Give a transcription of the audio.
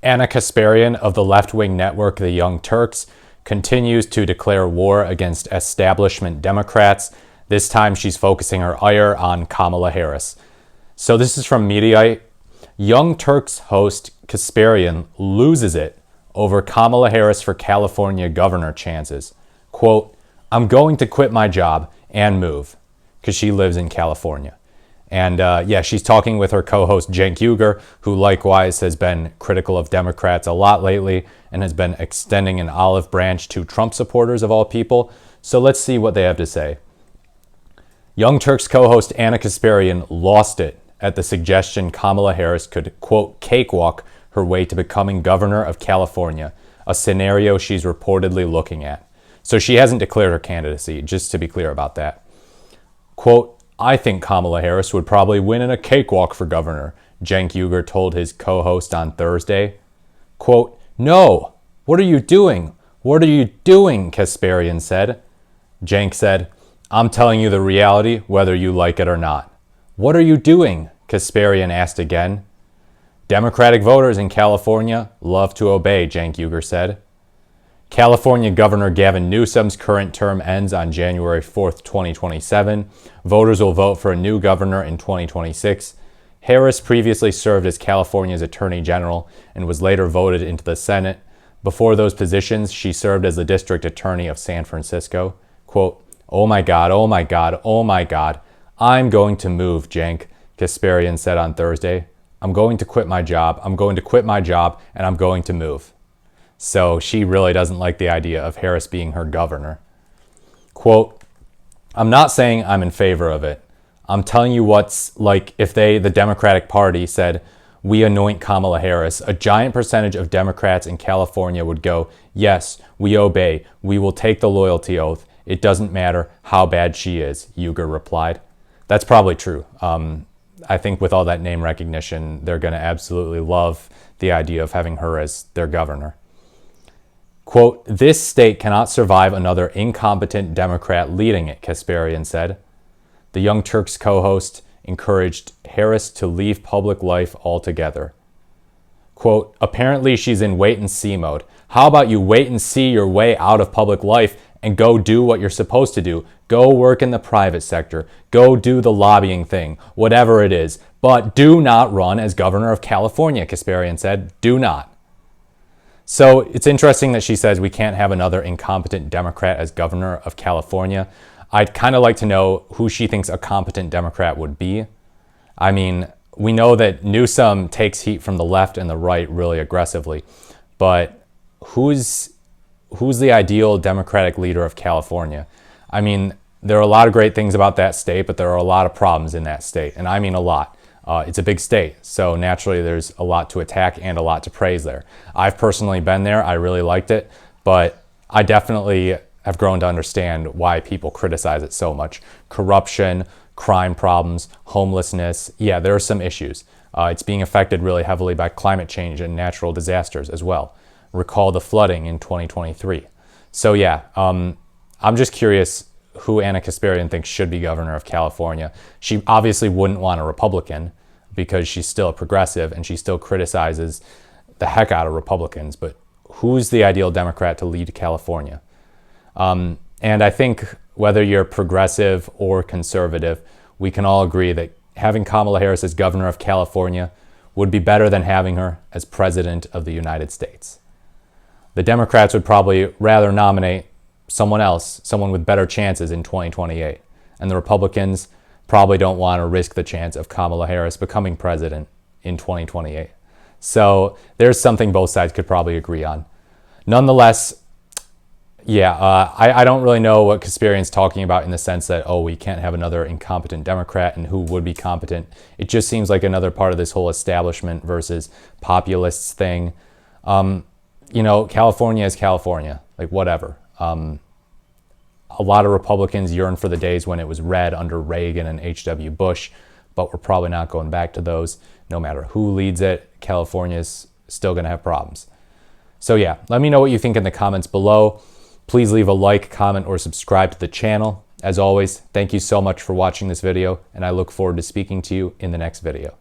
Anna Kasparian of the left-wing network The Young Turks continues to declare war against establishment Democrats. This time she's focusing her ire on Kamala Harris. So this is from Mediaite. Young Turks host Kasparian loses it over Kamala Harris for California governor chances. Quote, "I'm going to quit my job and move," because she lives in California. And she's talking with her co-host Cenk Uygur, who likewise has been critical of Democrats a lot lately and has been extending an olive branch to Trump supporters of all people. So let's see what they have to say. Young Turks co-host Anna Kasparian lost it at the suggestion Kamala Harris could, quote, cakewalk her way to becoming governor of California, a scenario she's reportedly looking at. So she hasn't declared her candidacy, just to be clear about that. Quote, "I think Kamala Harris would probably win in a cakewalk for governor," Cenk Uygur told his co-host on Thursday. Quote, "No, what are you doing? What are you doing?" Kasparian said. Cenk said, "I'm telling you the reality, whether you like it or not." "What are you doing?" Kasparian asked again. "Democratic voters in California love to obey," Cenk Uygur said. California Governor Gavin Newsom's current term ends on January 4th, 2027. Voters will vote for a new governor in 2026. Harris previously served as California's Attorney General and was later voted into the Senate. Before those positions, she served as the District Attorney of San Francisco. Quote, "Oh my God, oh my God, oh my God. I'm going to move, Cenk," Kasparian said on Thursday. "I'm going to quit my job. I'm going to quit my job, and I'm going to move." So she really doesn't like the idea of Harris being her governor. Quote, "I'm not saying I'm in favor of it. I'm telling you what's like if the Democratic Party said, we anoint Kamala Harris, a giant percentage of Democrats in California would go, yes, we obey. We will take the loyalty oath. It doesn't matter how bad she is," Uygur replied. That's probably true. I think with all that name recognition, they're going to absolutely love the idea of having her as their governor. Quote, "This state cannot survive another incompetent Democrat leading it," Kasparian said. The Young Turks co-host encouraged Harris to leave public life altogether. Quote, "Apparently she's in wait-and-see mode. How about you wait and see your way out of public life and go do what you're supposed to do? Go work in the private sector. Go do the lobbying thing, whatever it is. But do not run as governor of California," Kasparian said. "Do not." So it's interesting that she says we can't have another incompetent Democrat as governor of California. I'd kind of like to know who she thinks a competent Democrat would be. I mean, we know that Newsom takes heat from the left and the right really aggressively, but who's the ideal Democratic leader of California? I mean, there are a lot of great things about that state, but there are a lot of problems in that state, and I mean a lot. It's a big state, so naturally there's a lot to attack and a lot to praise there. I've personally been there. I really liked it, but I definitely have grown to understand why people criticize it so much. Corruption, crime problems, homelessness. Yeah, there are some issues. It's being affected really heavily by climate change and natural disasters as well. Recall the flooding in 2023. So yeah, I'm just curious who Anna Kasparian thinks should be governor of California. She obviously wouldn't want a Republican because she's still a progressive and she still criticizes the heck out of Republicans. But who's the ideal Democrat to lead California? And I think whether you're progressive or conservative, we can all agree that having Kamala Harris as governor of California would be better than having her as president of the United States. The Democrats would probably rather nominate someone else, someone with better chances in 2028. And the Republicans probably don't want to risk the chance of Kamala Harris becoming president in 2028. So there's something both sides could probably agree on. Nonetheless, I don't really know what Kasparian's talking about in the sense that, oh, we can't have another incompetent Democrat and who would be competent. It just seems like another part of this whole establishment versus populists thing. California is California, like whatever. A lot of Republicans yearn for the days when it was red under Reagan and H.W. Bush, but we're probably not going back to those. No matter who leads it, California's still going to have problems. So yeah, let me know what you think in the comments below. Please leave a like, comment, or subscribe to the channel. As always, thank you so much for watching this video, and I look forward to speaking to you in the next video.